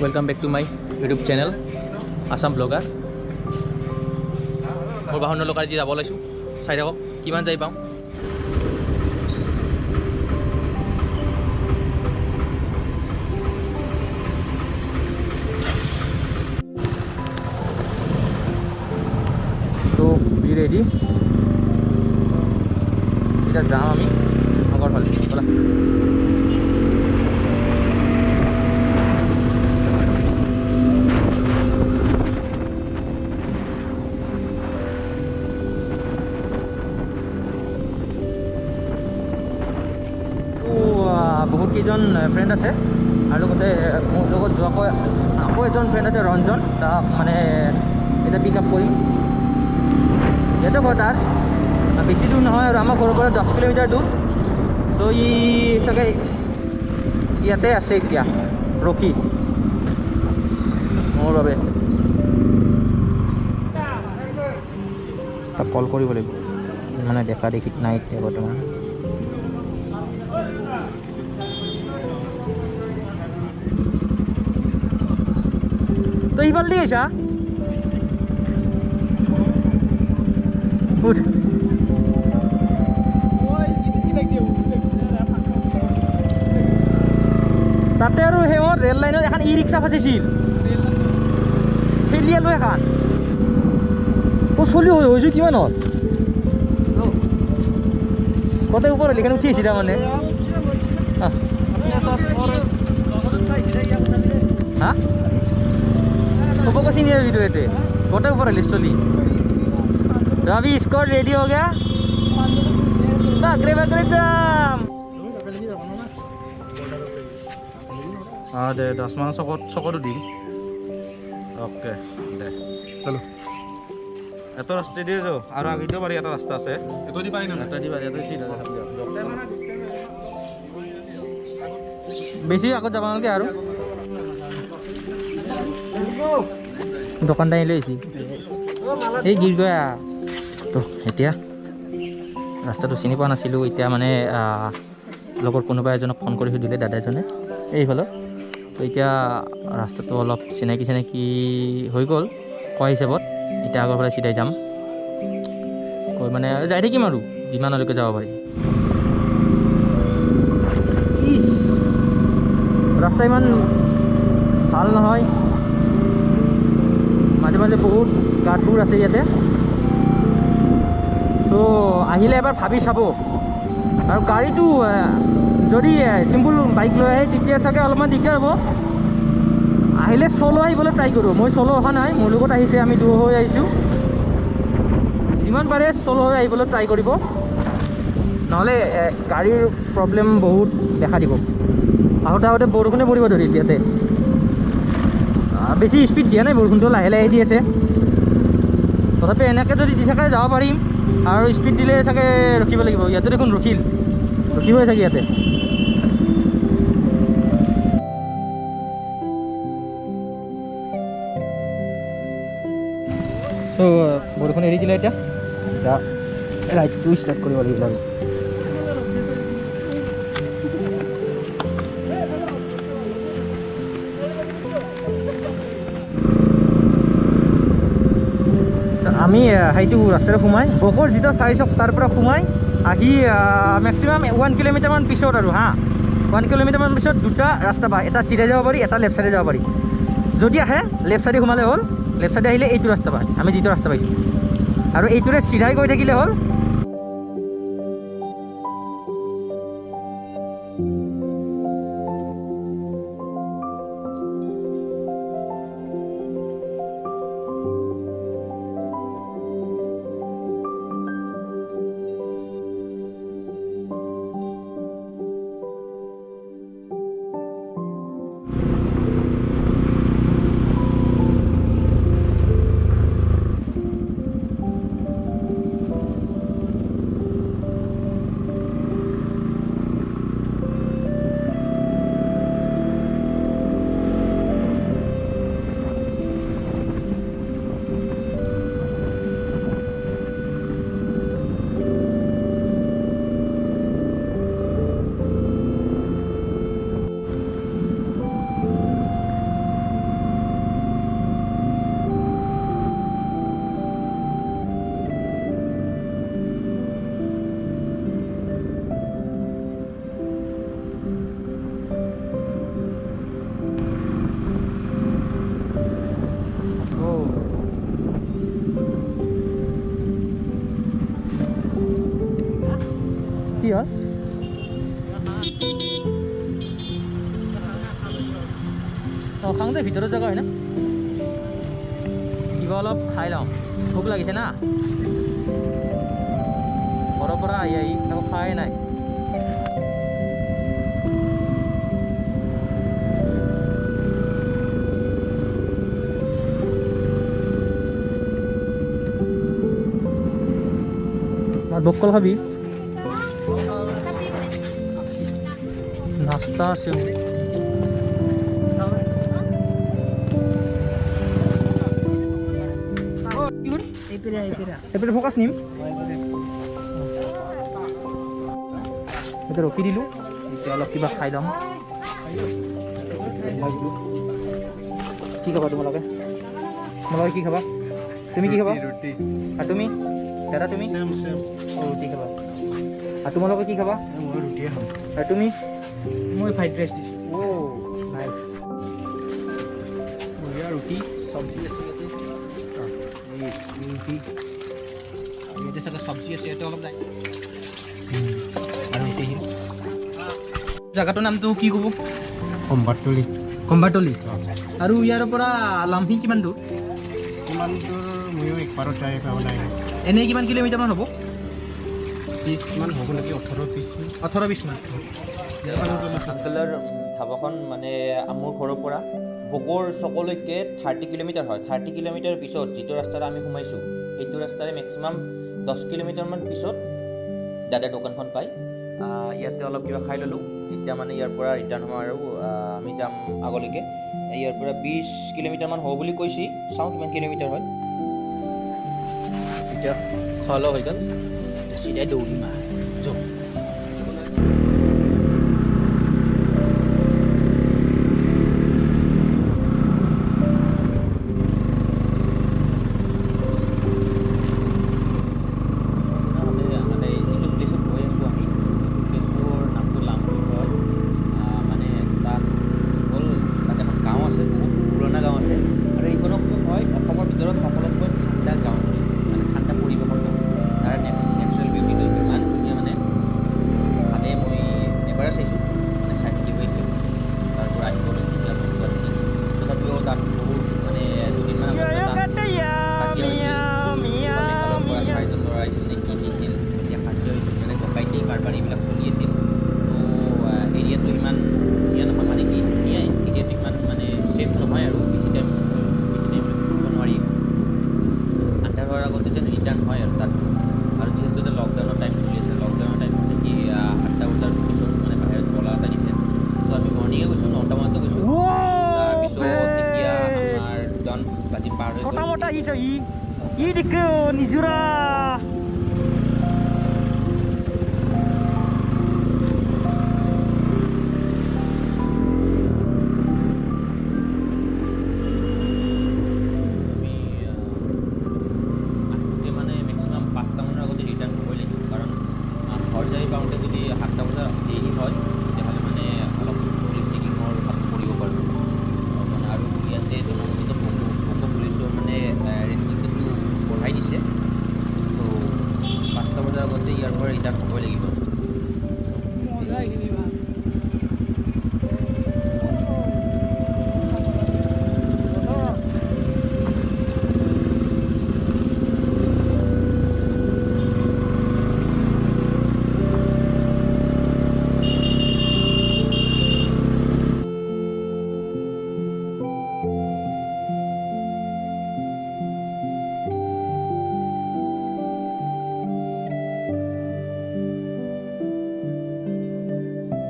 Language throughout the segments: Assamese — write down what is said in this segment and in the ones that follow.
Welcome back to my YouTube channel, Assam Vlogger. More bahon lokar di jabo laisu. Sai thako kiman jai pau. So be ready. Kita jam ami agor phale. Bola. बहुत केजन फ्रेंड আছে আৰু লগতে মোৰ লগত যোৱা আকৌ এজন ফ্ৰেণ্ড আছে ৰঞ্জন তাক মানে এটা পিক আপ কৰিম ইয়াতে ঘৰ তাৰ বেছি দূৰ নহয় আৰু আমাৰ ঘৰৰ পৰা 10 কিলোমিটাৰ দূৰ তো ই চাগে ইয়াতে আছে এতিয়া ৰখি মোৰ বাবে তাক কল কৰিব লাগিব মানে দেখা দেখি নাই এতিয়া বৰ্তমান तो ही बल्दी है शा उठ ताते और हे और रेल लाइन एखान ई रिक्शा फासिছিল ফেলিয়া লৈ এখান ও চলি হইছো কিমান হল কত উপরে লিখান উঠিছিল মানে হ্যাঁ सबको सीनियर वीडियो थे गोटे ऊपर लिस्टली तो अभी स्कॉट रेडी हो गया बकरे बकरे जाम हाँ दे 10 मान सकट दी ओके दे चलो एतो रास्ते दिए जो और आगे तो बारी এটা রাস্তা আছে এতো দি পারি না এটা দি বারি এতো সিধা বেশি আগত যাব নালগে আৰু দোকানটা লৈছি এই গিৰ গয়া তো এতিয়া ৰাস্তাটো চিনি পোৱা নাছিলো এতিয়া মানে লগৰ কোনোবা এজনক ফোন কৰি সুধিলে দাদা এজনে এই হলো তো এতিয়া ৰাস্তাটো অলপ চিনাকি হৈ গ'ল কয় হিচাপত এতিয়া আগৰ ফালে চিধাই যাম কৈ মানে যাই থাকিম আৰু যিমানলৈকে যাব পাৰি ৰাস্তা ইমান ভাল নহয় মাঝে মাঝে বহুত গাঁতবোৰ আছে ইয়াতে তো আহিলে এবাৰ ভাবি চাব আৰু গাড়ীটো যদি চিম্পল বাইক লৈ আহে তেতিয়া চাগে অলপমান দিগদাৰ হ'ব আহিলে চলো আহিবলৈ ট্ৰাই কৰোঁ মই চলো অহা নাই মোৰ লগত আহিছে আমি দুয়ো হৈ আহিছোঁ যিমান পাৰে চলো হৈ আহিবলৈ ট্ৰাই কৰিব নহ'লে গাড়ীৰ প্ৰব্লেম বহুত দেখা দিব আহোঁতে বৰষুণে পৰিব ধৰিল ইয়াতে বেছি স্পীড দিয়া নাই বৰষুণটো লাহে লাহে দি আছে তথাপি এনেকৈ যদি দি থাকে যাব পাৰিম আৰু স্পীড দিলে চাগে ৰখিব লাগিব ইয়াতে দেখোন ৰখিবই চাগে ইয়াতে চ' বৰষুণ এৰি দিলে এতিয়া লাইটটো ষ্টাৰ্ট কৰিব লাগিব আৰু আমি সেইটো ৰাস্তাৰে সোমাই বকৰ যিটো 4 চক তাৰ পৰা সোমাই আহি মেক্সিমাম 1 কিলোমিটাৰমান পিছত আৰু হা 1 কিলোমিটাৰমান পিছত দুটা ৰাস্তা পায় এটা চিধা যাব পাৰি এটা লেফ্ট চাইডে যাব পাৰি যদি আহে লেফ্ট চাইডে সোমালে হ'ল লেফ্ট চাইডে আহিলে এইটো ৰাস্তা পায় আমি যিটো ৰাস্তা পাইছোঁ আৰু এইটোৰে চিধাই গৈ থাকিলে হ'ল অঁ খাওঁতে ভিতৰৰ জেগা হয় না কিবা অলপ খাই লওঁ ভোক লাগিছে না ঘৰৰ পৰা আহি একো খোৱাই নাই বকল খাবি নাস্তা আছে এপিনে ফোকাস নিম এটা ৰখি দিলোঁ এতিয়া অলপ কিবা খাই ল'ম কি খাবা তোমালোকে কি খাবা তুমি কি খাবা আৰু তুমি দাদা তুমি ৰুটি খাবা আৰু তোমালোকে কি খাবা মই ৰুটিয়ে খাম আৰু তুমি মই ফ্ৰাইড ৰাইচ দিছোঁ নাইচ বঢ়িয়া ৰুটি চব্জি আছে ইয়াতে ইয়াতে চাগে চব্জি আছে ইয়াতে অলপ নাই আৰু ৰুটি জেগাটোৰ নামটো কি ক'ব কম্বাৰতলি আৰু ইয়াৰ পৰা লামহি কিমান দূৰ ময়ো একবাৰত যাই পাব নাই এনেই কিমান কিলোমিটাৰমান হ'ব 30 মান হ'ব নেকি 18-20 মান আংকলৰ ধাবাখন মানে মোৰ ঘৰৰ পৰা বগৰ চকলৈকে 30 কিলোমিটাৰ হয় 30 কিলোমিটাৰ পিছত যিটো ৰাস্তাত আমি সোমাইছোঁ সেইটো ৰাস্তাৰে মেক্সিমাম 10 কিলোমিটাৰমান পিছত দাদাৰ দোকানখন পায় ইয়াতে অলপ কিবা খাই ল'লোঁ এতিয়া মানে ইয়াৰ পৰা ৰিটাৰ্ণ হ'ম আৰু আমি যাম আগলৈকে ইয়াৰ পৰা 20 কিলোমিটাৰমান হ'ব বুলি কৈছে চাওঁ কিমান কিলোমিটাৰ হয় এতিয়া খোৱা লোৱা হৈ গ'ল চিধাই দৌৰিম যাওঁ নিজৰা So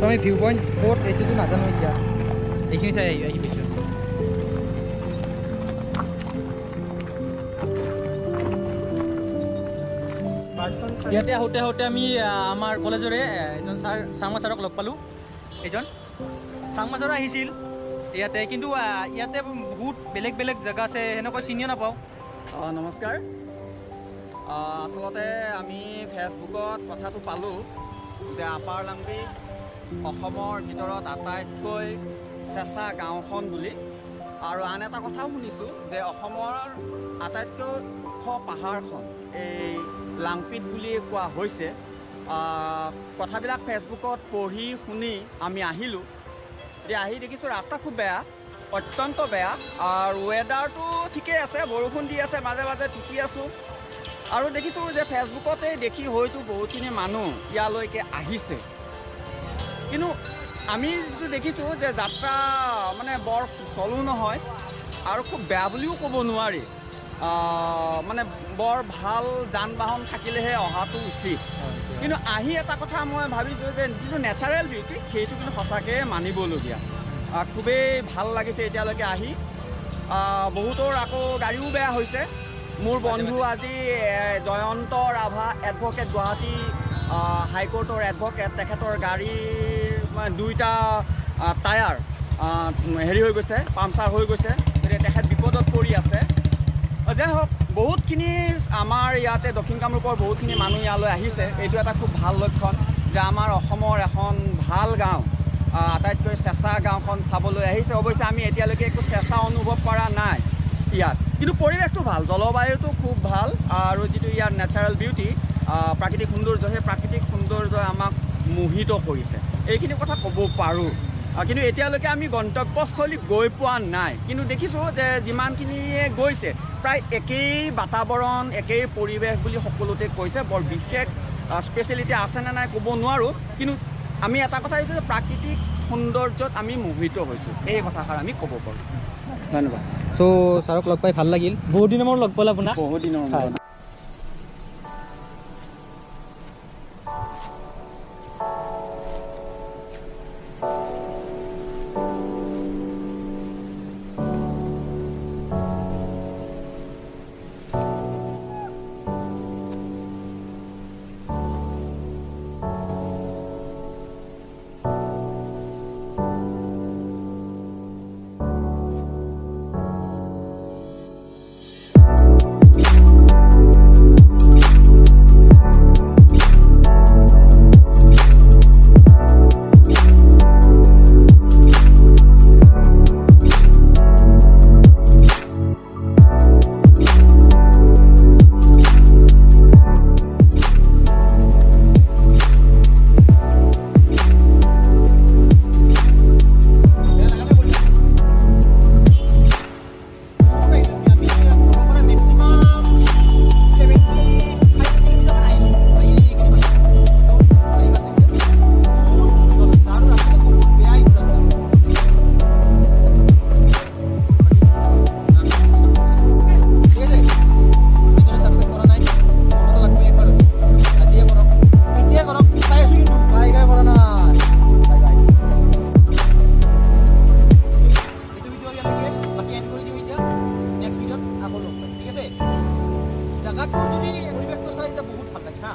আমি ভিউ পইণ্ট ক'ত এইটোতো নাজানো এতিয়া এইখিনি চাই আহি পাইছোঁ ইয়াতে আহোঁতে আহোঁতে আমি আমাৰ কলেজৰে এজন চাংমা ছাৰক লগ পালোঁ। এজন চাংমা ছাৰ আহিছিল ইয়াতে, কিন্তু ইয়াতে বহুত বেলেগ বেলেগ জেগা আছে, সেনেকৈ চিনিও নাপাওঁ। নমস্কাৰ। আচলতে আমি ফেচবুকত কথাটো পালোঁ যে আপাৰ লাংপি অসমৰ ভিতৰত আটাইতকৈ চেঁচা গাঁওখন বুলি, আৰু আন এটা কথাও শুনিছোঁ যে অসমৰ আটাইতকৈ ওখ পাহাৰখন এই লাংপিত বুলি কোৱা হৈছে। কথাবিলাক ফেচবুকত পঢ়ি শুনি আমি আহিলোঁ। এতিয়া আহি দেখিছোঁ ৰাস্তা খুব বেয়া, অত্যন্ত বেয়া, আৰু ৱেডাৰটো ঠিকেই আছে, বৰষুণ দি আছে, মাজে মাজে তিতি আছোঁ। আৰু দেখিছোঁ যে ফেচবুকতেই দেখি হয়তো বহুতখিনি মানুহ ইয়ালৈকে আহিছে, কিন্তু আমি যিটো দেখিছোঁ যে যাত্ৰা মানে বৰ সুচলো নহয় আৰু খুব বেয়া বুলিও ক'ব নোৱাৰি। মানে বৰ ভাল যান বাহন থাকিলেহে অহাটো উচিত। কিন্তু আহি এটা কথা মই ভাবিছোঁ যে যিটো নেচাৰেল বিউটি সেইটো কিন্তু সঁচাকৈ মানিবলগীয়া। খুবেই ভাল লাগিছে এতিয়ালৈকে আহি। বহুতৰ আকৌ গাড়ীও বেয়া হৈছে। মোৰ বন্ধু আজি জয়ন্ত ৰাভা এডভকেট, গুৱাহাটী হাইকোৰ্টৰ এডভকেট, তেখেতৰ গাড়ীৰ দুইটা টায়াৰ হেৰি হৈ গৈছে, পামচাৰ হৈ গৈছে, গতিকে তেখেত বিপদত পৰি আছে। যাই হওক, বহুতখিনি আমাৰ ইয়াতে দক্ষিণ কামৰূপৰ বহুতখিনি মানুহ ইয়ালৈ আহিছে। এইটো এটা খুব ভাল লক্ষণ যে আমাৰ অসমৰ এখন ভাল গাঁও, আটাইতকৈ চেঁচা গাঁওখন চাবলৈ আহিছে। অৱশ্যে আমি এতিয়ালৈকে একো চেঁচা অনুভৱ কৰা নাই ইয়াত, কিন্তু পৰিৱেশটো ভাল, জলবায়ুটো খুব ভাল, আৰু যিটো ইয়াৰ নেচাৰেল বিউটি, প্ৰাকৃতিক সৌন্দৰ্য, সেই প্ৰাকৃতিক সৌন্দৰ্যই আমাক মোহিত কৰিছে, এইখিনি কথা ক'ব পাৰোঁ। কিন্তু এতিয়ালৈকে আমি গন্তব্যস্থলী গৈ পোৱা নাই, কিন্তু দেখিছোঁ যে যিমানখিনিয়ে গৈছে প্ৰায় একেই বাতাবৰণ, একেই পৰিৱেশ বুলি সকলোতে কৈছে। বৰ বিশেষ স্পেচিয়েলিটি আছেনে নাই ক'ব নোৱাৰোঁ, কিন্তু আমি এটা কথা হৈছে যে প্ৰাকৃতিক সৌন্দৰ্যত আমি মোহিত হৈছোঁ, এই কথাষাৰ আমি ক'ব পাৰোঁ। ধন্যবাদ। চ' ছাৰক লগ পাই ভাল লাগিল। বহুত দিনৰ মূৰত লগ পালে আপোনাক। বহুত দিনৰ মূৰত। জাগাটো যদি পৰিৱেশটো চাই তেতিয়া বহুত ভাল লাগে হা।